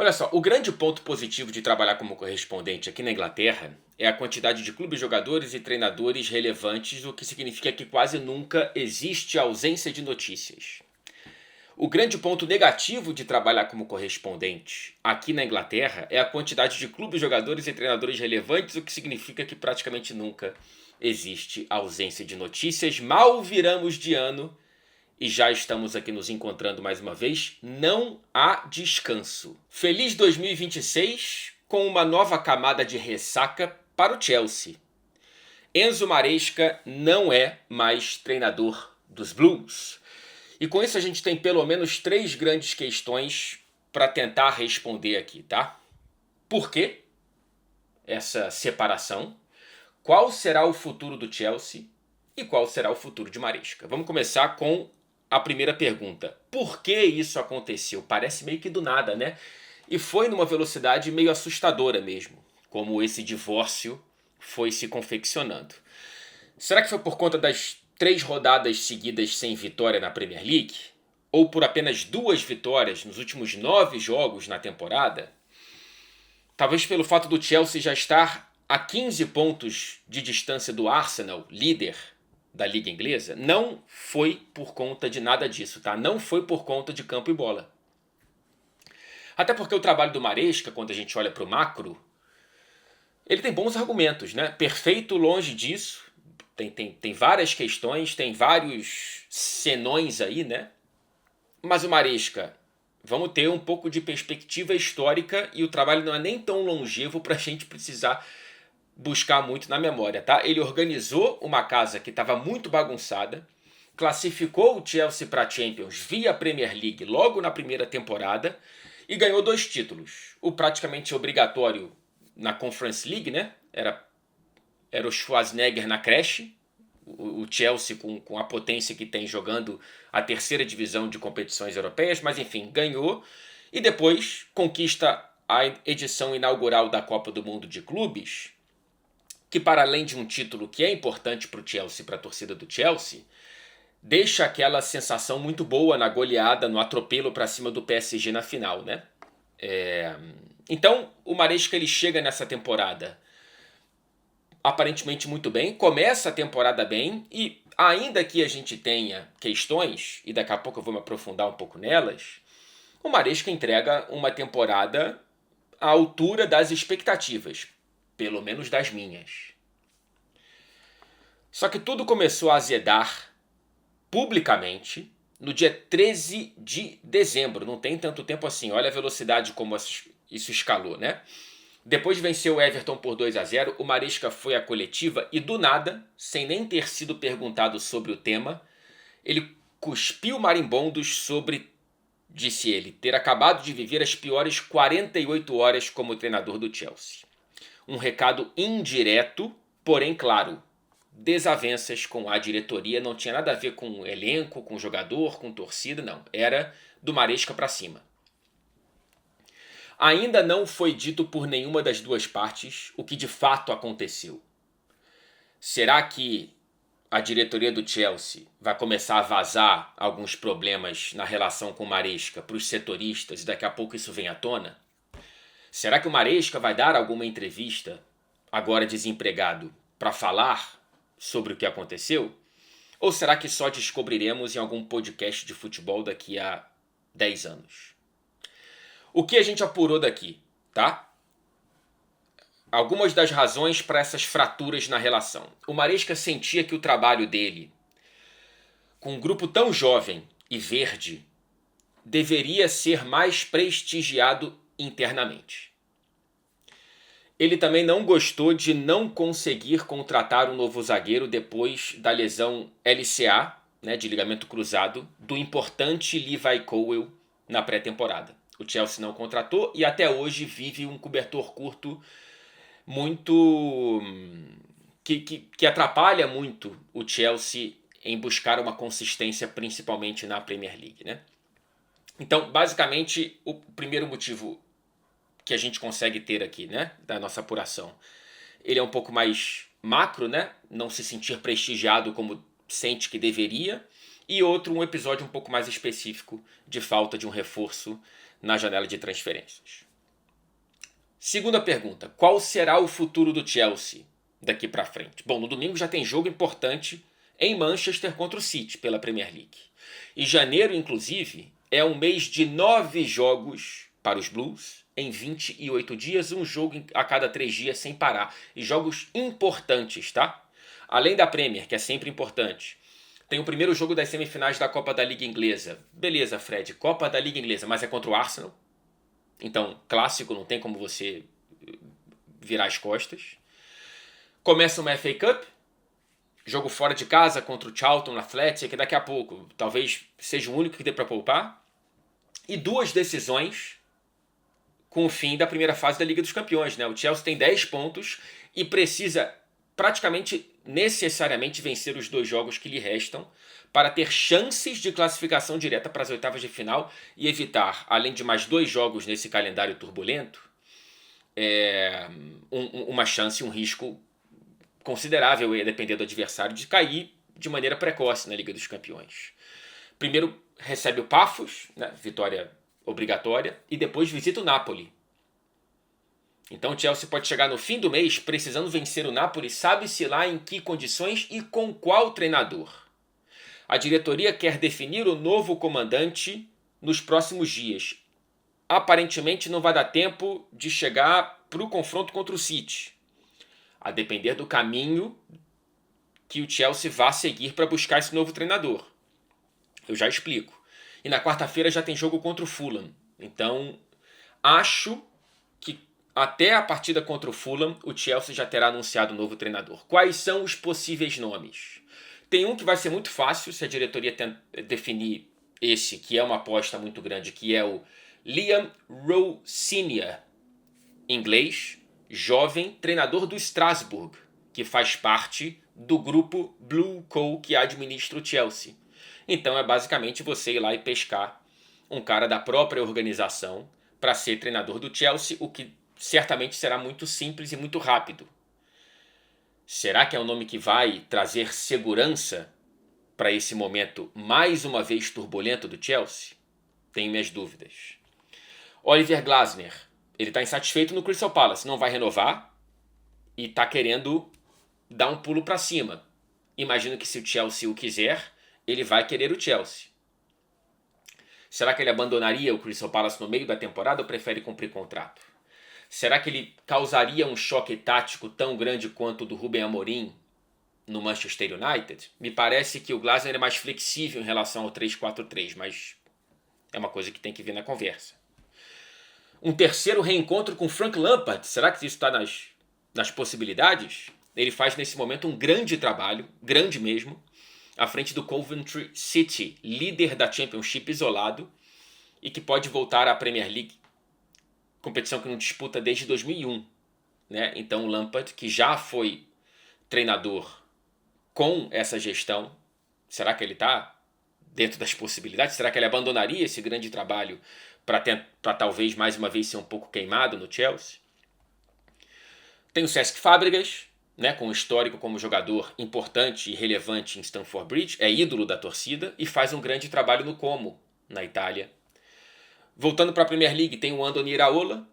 Olha só, o grande ponto positivo de trabalhar como correspondente aqui na Inglaterra é a quantidade de clubes, jogadores e treinadores relevantes, o que significa que quase nunca existe ausência de notícias. O grande ponto negativo de trabalhar como correspondente aqui na Inglaterra é a quantidade de clubes, jogadores e treinadores relevantes, o que significa que praticamente nunca existe ausência de notícias. Mal viramos de ano e já estamos aqui nos encontrando mais uma vez. Não há descanso. Feliz 2026 com uma nova camada de ressaca para o Chelsea. Enzo Maresca não é mais treinador dos Blues. E com isso a gente tem pelo menos 3 grandes questões para tentar responder aqui, tá? Por que essa separação? Qual será o futuro do Chelsea? E qual será o futuro de Maresca? Vamos começar com a primeira pergunta. Por que isso aconteceu? Parece meio que do nada, né? E foi numa velocidade meio assustadora mesmo, como esse divórcio foi se confeccionando. Será que foi por conta das 3 rodadas seguidas sem vitória na Premier League? Ou por apenas 2 vitórias nos últimos 9 jogos na temporada? Talvez pelo fato do Chelsea já estar a 15 pontos de distância do Arsenal, líder da Liga Inglesa? Não foi por conta de nada disso, tá? Não foi por conta de campo e bola. Até porque o trabalho do Maresca, quando a gente olha para o macro, ele tem bons argumentos, né? Perfeito longe disso. Tem várias questões, tem vários senões aí, né? Mas o Maresca, vamos ter um pouco de perspectiva histórica e o trabalho não é nem tão longevo para a gente precisar buscar muito na memória, tá? Ele organizou uma casa que estava muito bagunçada, classificou o Chelsea para a Champions via Premier League logo na primeira temporada e ganhou 2 títulos. O praticamente obrigatório na Conference League, né? Era o Schwarzenegger na creche, o Chelsea com a potência que tem jogando a terceira divisão de competições europeias, mas enfim, ganhou. E depois conquista a edição inaugural da Copa do Mundo de Clubes, que para além de um título que é importante para o Chelsea, para a torcida do Chelsea, deixa aquela sensação muito boa na goleada, no atropelo para cima do PSG na final, né? Então, o Maresca ele chega nessa temporada aparentemente muito bem, começa a temporada bem e ainda que a gente tenha questões, e daqui a pouco eu vou me aprofundar um pouco nelas, o Maresca entrega uma temporada à altura das expectativas, pelo menos das minhas. Só que tudo começou a azedar publicamente no dia 13 de dezembro, não tem tanto tempo assim, olha a velocidade como isso escalou, né? Depois de vencer o Everton por 2-0, o Maresca foi à coletiva e do nada, sem nem ter sido perguntado sobre o tema, ele cuspiu marimbondos sobre, disse ele, ter acabado de viver as piores 48 horas como treinador do Chelsea. Um recado indireto, porém claro. Desavenças com a diretoria, não tinha nada a ver com elenco, com jogador, com torcida, não. Era do Maresca para cima. Ainda não foi dito por nenhuma das duas partes o que de fato aconteceu. Será que a diretoria do Chelsea vai começar a vazar alguns problemas na relação com o Maresca para os setoristas e daqui a pouco isso vem à tona? Será que o Maresca vai dar alguma entrevista, agora desempregado, para falar sobre o que aconteceu? Ou será que só descobriremos em algum podcast de futebol daqui a 10 anos? O que a gente apurou daqui, tá? Algumas das razões para essas fraturas na relação. O Maresca sentia que o trabalho dele, com um grupo tão jovem e verde, deveria ser mais prestigiado internamente. Ele também não gostou de não conseguir contratar um novo zagueiro depois da lesão LCA, né, de ligamento cruzado, do importante Levi Colwill na pré-temporada. O Chelsea não contratou e até hoje vive um cobertor curto muito que atrapalha muito o Chelsea em buscar uma consistência, principalmente na Premier League, né? Então, basicamente, o primeiro motivo que a gente consegue ter aqui, né, da nossa apuração, ele é um pouco mais macro, né? Não se sentir prestigiado como sente que deveria. E outro, um episódio um pouco mais específico de falta de um reforço na janela de transferências. Segunda pergunta, qual será o futuro do Chelsea daqui para frente? Bom, no domingo já tem jogo importante em Manchester contra o City pela Premier League. E janeiro, inclusive, é um mês de 9 jogos para os Blues em 28 dias, um jogo a cada 3 dias sem parar. E jogos importantes, tá? Além da Premier, que é sempre importante. Tem o primeiro jogo das semifinais da Copa da Liga Inglesa. Beleza, Fred, Copa da Liga Inglesa, mas é contra o Arsenal. Então, clássico, não tem como você virar as costas. Começa uma FA Cup, jogo fora de casa contra o Charlton Athletic, que daqui a pouco talvez seja o único que dê para poupar. E 2 decisões com o fim da primeira fase da Liga dos Campeões, né? O Chelsea tem 10 pontos e precisa praticamente, necessariamente vencer os 2 jogos que lhe restam para ter chances de classificação direta para as oitavas de final e evitar, além de mais 2 jogos nesse calendário turbulento, uma chance, um risco considerável, a depender do adversário, de cair de maneira precoce na Liga dos Campeões. Primeiro recebe o Pafos, né, vitória obrigatória, e depois visita o Napoli. Então o Chelsea pode chegar no fim do mês precisando vencer o Napoli, sabe-se lá em que condições e com qual treinador. A diretoria quer definir o novo comandante nos próximos dias. Aparentemente não vai dar tempo de chegar para o confronto contra o City, a depender do caminho que o Chelsea vá seguir para buscar esse novo treinador. Eu já explico. E na quarta-feira já tem jogo contra o Fulham. Então, acho que até a partida contra o Fulham, o Chelsea já terá anunciado um novo treinador. Quais são os possíveis nomes? Tem um que vai ser muito fácil se a diretoria definir esse, que é uma aposta muito grande, que é o Liam Rowe Senior, inglês, jovem, treinador do Strasbourg, que faz parte do grupo Blue Co, que administra o Chelsea. Então é basicamente você ir lá e pescar um cara da própria organização para ser treinador do Chelsea, o que certamente será muito simples e muito rápido. Será que é um nome que vai trazer segurança para esse momento mais uma vez turbulento do Chelsea? Tenho minhas dúvidas. Oliver Glasner, ele está insatisfeito no Crystal Palace, não vai renovar e está querendo dar um pulo para cima. Imagino que se o Chelsea o quiser, ele vai querer o Chelsea. Será que ele abandonaria o Crystal Palace no meio da temporada ou prefere cumprir contrato? Será que ele causaria um choque tático tão grande quanto o do Ruben Amorim no Manchester United? Me parece que o Glasner é mais flexível em relação ao 3-4-3, mas é uma coisa que tem que vir na conversa. Um terceiro reencontro com Frank Lampard. Será que isso está nas possibilidades? Ele faz nesse momento um grande trabalho, grande mesmo, à frente do Coventry City, líder da Championship isolado e que pode voltar à Premier League, competição que não disputa desde 2001. Né? Então o Lampard, que já foi treinador com essa gestão, será que ele está dentro das possibilidades? Será que ele abandonaria esse grande trabalho para talvez mais uma vez ser um pouco queimado no Chelsea? Tem o Cesc Fábregas, né, com um histórico como jogador importante e relevante em Stamford Bridge, é ídolo da torcida e faz um grande trabalho no Como, na Itália. Voltando para a Premier League, tem o Andoni Iraola,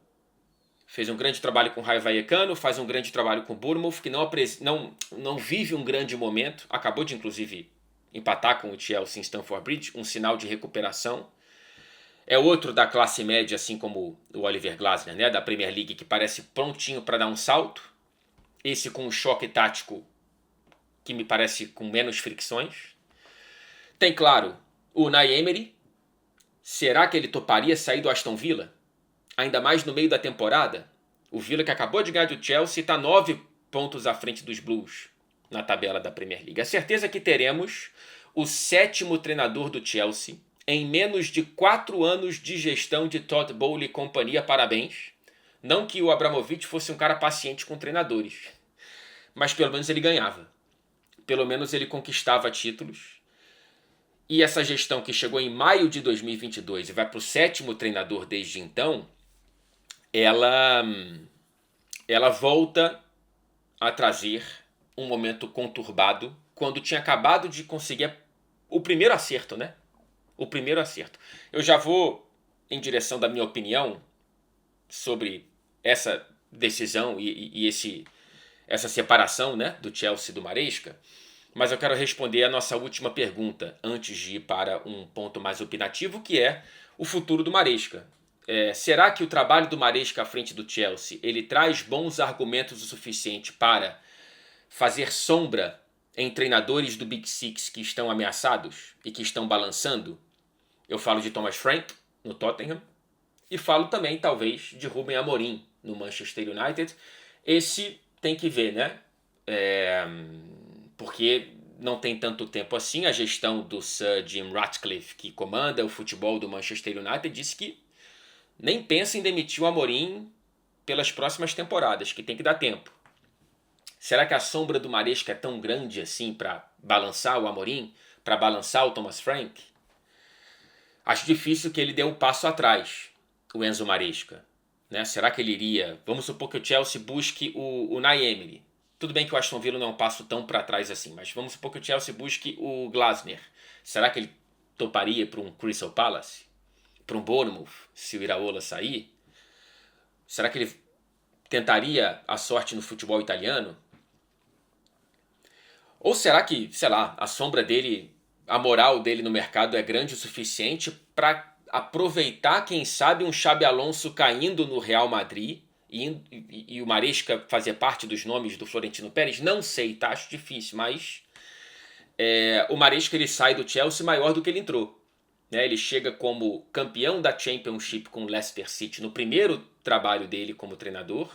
fez um grande trabalho com o Raio Vallecano, faz um grande trabalho com o Bournemouth, que não vive um grande momento, acabou de inclusive empatar com o Chelsea em Stamford Bridge, um sinal de recuperação. É outro da classe média, assim como o Oliver Glasner, né, da Premier League, que parece prontinho para dar um salto. Esse com um choque tático que me parece com menos fricções. Tem, claro, o Unai Emery. Será que ele toparia sair do Aston Villa? Ainda mais no meio da temporada? O Villa, que acabou de ganhar do Chelsea, está 9 pontos à frente dos Blues na tabela da Premier League. A certeza que teremos o 7º treinador do Chelsea em menos de 4 anos de gestão de Todd Bowley e companhia. Parabéns. Não que o Abramovich fosse um cara paciente com treinadores, mas pelo menos ele ganhava. Pelo menos ele conquistava títulos. E essa gestão que chegou em maio de 2022 e vai para o 7º treinador desde então, ela volta a trazer um momento conturbado quando tinha acabado de conseguir o primeiro acerto, né? O primeiro acerto. Eu já vou em direção da minha opinião sobre essa decisão essa separação, né, do Chelsea e do Maresca, mas eu quero responder a nossa última pergunta antes de ir para um ponto mais opinativo, que é o futuro do Maresca. Será que o trabalho do Maresca à frente do Chelsea ele traz bons argumentos o suficiente para fazer sombra em treinadores do Big Six que estão ameaçados e que estão balançando? Eu falo de Thomas Frank no Tottenham e falo também, talvez, de Ruben Amorim no Manchester United. Esse tem que ver, né? Porque não tem tanto tempo assim. A gestão do Sir Jim Ratcliffe, que comanda o futebol do Manchester United, disse que nem pensa em demitir o Amorim pelas próximas temporadas, que tem que dar tempo. Será que a sombra do Maresca é tão grande assim para balançar o Amorim, para balançar o Thomas Frank? Acho difícil que ele dê um passo atrás, o Enzo Maresca. Né? Será que ele iria... Vamos supor que o Chelsea busque o Unai Emery. Tudo bem que o Aston Villa não é um passo tão para trás assim, mas vamos supor que o Chelsea busque o Glasner. Será que ele toparia para um Crystal Palace? Para um Bournemouth, se o Iraola sair? Será que ele tentaria a sorte no futebol italiano? Ou será que, sei lá, a sombra dele, a moral dele no mercado é grande o suficiente para aproveitar, quem sabe, um Xabi Alonso caindo no Real Madrid e o Maresca fazer parte dos nomes do Florentino Pérez? Não sei, tá? Acho difícil, mas o Maresca ele sai do Chelsea maior do que ele entrou. Né? Ele chega como campeão da Championship com o Leicester City no primeiro trabalho dele como treinador,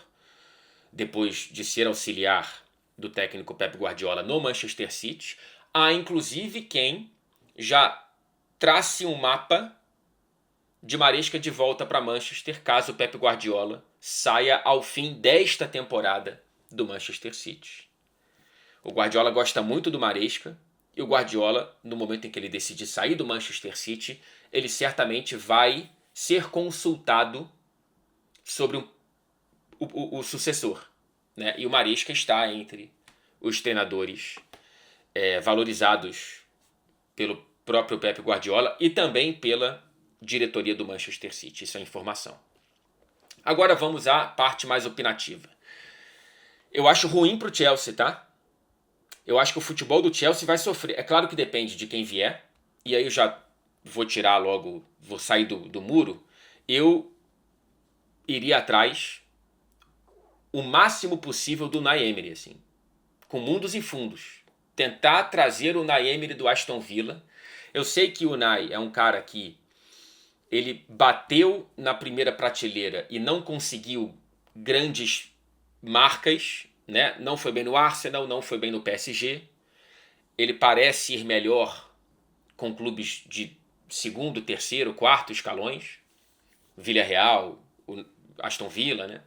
depois de ser auxiliar do técnico Pep Guardiola no Manchester City. Há inclusive quem já trace um mapa de Maresca de volta para Manchester, caso o Pep Guardiola saia ao fim desta temporada do Manchester City. O Guardiola gosta muito do Maresca, e o Guardiola, no momento em que ele decidir sair do Manchester City, ele certamente vai ser consultado sobre o sucessor. Né? E o Maresca está entre os treinadores valorizados pelo próprio Pep Guardiola e também pela diretoria do Manchester City. Isso é informação. Agora vamos à parte mais opinativa. Eu acho ruim para o Chelsea, tá? Eu acho que o futebol do Chelsea vai sofrer. É claro que depende de quem vier. E aí eu já vou tirar logo, vou sair do muro. Eu iria atrás o máximo possível do Unai Emery, assim, com mundos e fundos. Tentar trazer o Unai Emery do Aston Villa. Eu sei que o Unai é um cara que ele bateu na primeira prateleira e não conseguiu grandes marcas, né? Não foi bem no Arsenal, não foi bem no PSG. Ele parece ir melhor com clubes de segundo, terceiro, quarto escalões. Villarreal, Aston Villa, né?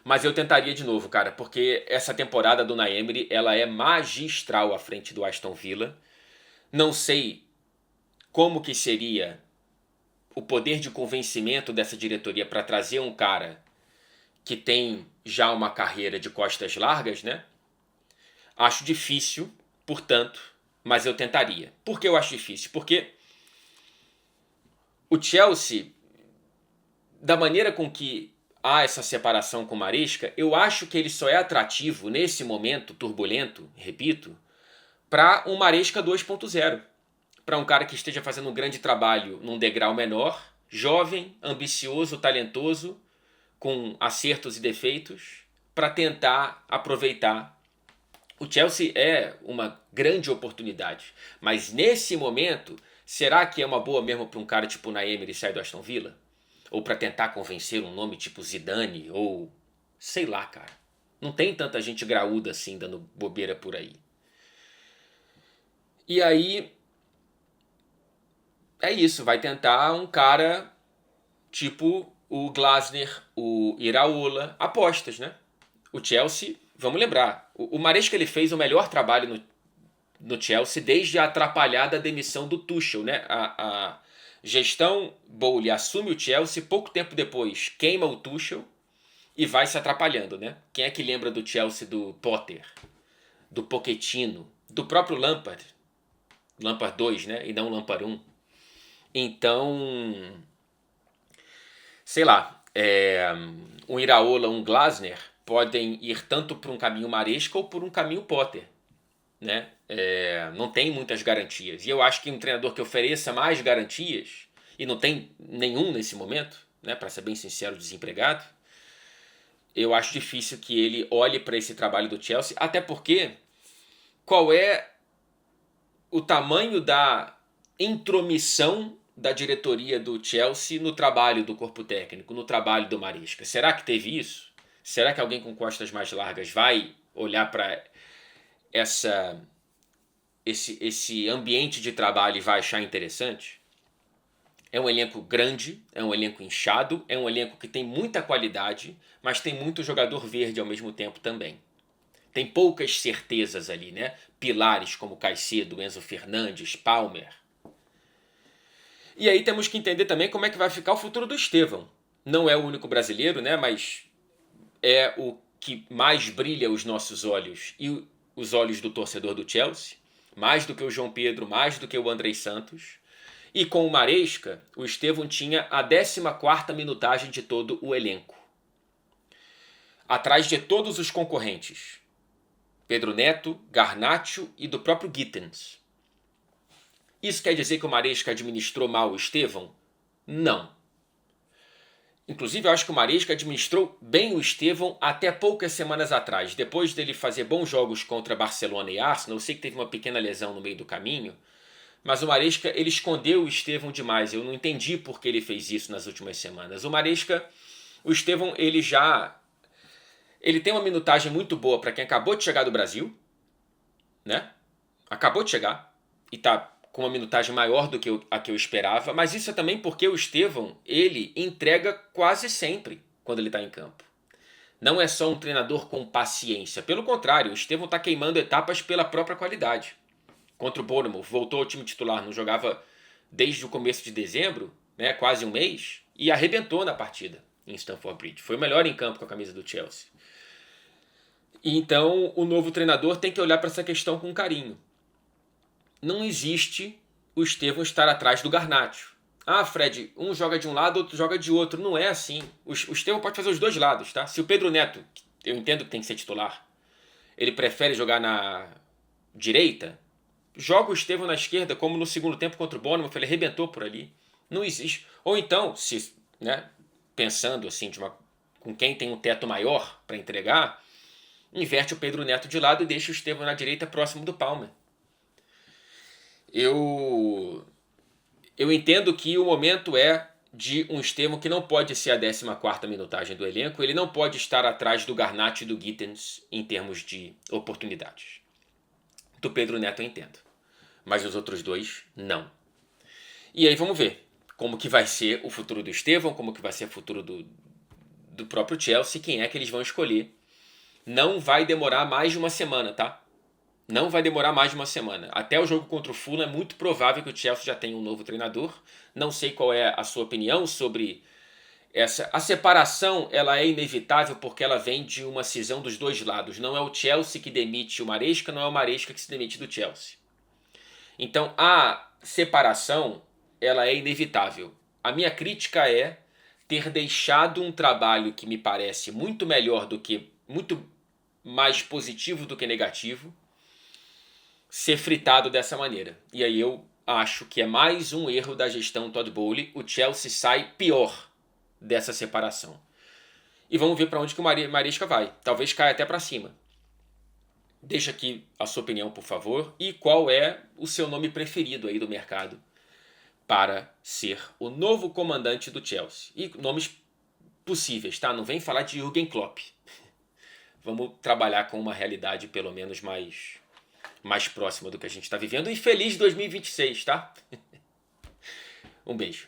Mas eu tentaria de novo, cara, porque essa temporada do Unai Emery, ela é magistral à frente do Aston Villa. Não sei como que seria o poder de convencimento dessa diretoria para trazer um cara que tem já uma carreira de costas largas, né? Acho difícil, portanto, mas eu tentaria. Por que eu acho difícil? Porque o Chelsea, da maneira com que há essa separação com o Maresca, eu acho que ele só é atrativo nesse momento turbulento, repito, para um Maresca 2.0. Para um cara que esteja fazendo um grande trabalho num degrau menor, jovem, ambicioso, talentoso, com acertos e defeitos, para tentar aproveitar. O Chelsea é uma grande oportunidade, mas nesse momento, será que é uma boa mesmo para um cara tipo o Unai Emery sair do Aston Villa? Ou para tentar convencer um nome tipo Zidane, ou sei lá, cara. Não tem tanta gente graúda assim dando bobeira por aí. E aí, é isso, vai tentar um cara tipo o Glasner, o Iraola, apostas, né? O Chelsea, vamos lembrar, o Maresca ele fez o melhor trabalho no Chelsea desde a atrapalhada demissão do Tuchel, né? A gestão Bowley assume o Chelsea, pouco tempo depois queima o Tuchel e vai se atrapalhando, né? Quem é que lembra do Chelsea do Potter, do Pochettino, do próprio Lampard? Lampard 2, né? E não Lampard 1. Então, sei lá, Um Iraola, um Glasner podem ir tanto por um caminho Maresca ou por um caminho Potter, né? Não tem muitas garantias. E eu acho que um treinador que ofereça mais garantias, e não tem nenhum nesse momento, né, para ser bem sincero, desempregado, eu acho difícil que ele olhe para esse trabalho do Chelsea, até porque qual é o tamanho da intromissão da diretoria do Chelsea no trabalho do corpo técnico, no trabalho do Maresca? Será que teve isso? Será que alguém com costas mais largas vai olhar para esse ambiente de trabalho e vai achar interessante? É um elenco grande, é um elenco inchado, é um elenco que tem muita qualidade, mas tem muito jogador verde ao mesmo tempo também. Tem poucas certezas ali, né? Pilares como Caicedo, Enzo Fernandes, Palmer. E aí temos que entender também como é que vai ficar o futuro do Estevão. Não é o único brasileiro, né? Mas é o que mais brilha os nossos olhos e os olhos do torcedor do Chelsea. Mais do que o João Pedro, mais do que o Andrei Santos. E com o Maresca, o Estevão tinha a 14ª minutagem de todo o elenco. Atrás de todos os concorrentes. Pedro Neto, Garnacho e do próprio Gittens. Isso quer dizer que o Maresca administrou mal o Estevão? Não. Inclusive, eu acho que o Maresca administrou bem o Estevão até poucas semanas atrás. Depois dele fazer bons jogos contra Barcelona e Arsenal, eu sei que teve uma pequena lesão no meio do caminho, mas o Maresca, ele escondeu o Estevão demais. Eu não entendi por que ele fez isso nas últimas semanas. O Estevão, ele tem uma minutagem muito boa para quem acabou de chegar do Brasil, né? Acabou de chegar e tá com uma minutagem maior do que a que eu esperava, mas isso é também porque o Estevão, ele entrega quase sempre quando ele está em campo. Não é só um treinador com paciência, pelo contrário, o Estevão está queimando etapas pela própria qualidade. Contra o Bournemouth, voltou ao time titular, não jogava desde o começo de dezembro, né, quase um mês, e arrebentou na partida em Stamford Bridge. Foi o melhor em campo com a camisa do Chelsea. E então o novo treinador tem que olhar para essa questão com carinho. Não existe o Estevão estar atrás do Garnacho. Ah, Fred, um joga de um lado, outro joga de outro. Não é assim. O Estevão pode fazer os dois lados, tá? Se o Pedro Neto, eu entendo que tem que ser titular, ele prefere jogar na direita, joga o Estevão na esquerda, como no segundo tempo contra o Bournemouth, ele arrebentou por ali. Não existe. Ou então, se, né, pensando assim, com quem tem um teto maior para entregar, inverte o Pedro Neto de lado e deixa o Estevão na direita próximo do Palmer. Eu entendo que o momento é de um Estevão que não pode ser a 14ª minutagem do elenco, ele não pode estar atrás do Garnacho e do Gittens em termos de oportunidades. Do Pedro Neto eu entendo, mas os outros dois não. E aí vamos ver como que vai ser o futuro do Estevão, como que vai ser o futuro do próprio Chelsea, quem é que eles vão escolher. Não vai demorar mais de uma semana, tá? Não vai demorar mais de uma semana. Até o jogo contra o Fulham é muito provável que o Chelsea já tenha um novo treinador. Não sei qual é a sua opinião sobre essa. A separação, ela é inevitável porque ela vem de uma cisão dos dois lados. Não é o Chelsea que demite o Maresca, não é o Maresca que se demite do Chelsea. Então a separação, ela é inevitável. A minha crítica é ter deixado um trabalho que me parece muito melhor do que, muito mais positivo do que negativo, ser fritado dessa maneira. E aí eu acho que é mais um erro da gestão Todd Boehly. O Chelsea sai pior dessa separação. E vamos ver para onde que o Maresca vai. Talvez caia até para cima. Deixa aqui a sua opinião, por favor. E qual é o seu nome preferido aí do mercado para ser o novo comandante do Chelsea? E nomes possíveis, tá? Não vem falar de Jürgen Klopp. Vamos trabalhar com uma realidade pelo menos mais próxima do que a gente está vivendo. E feliz 2026, tá? Um beijo.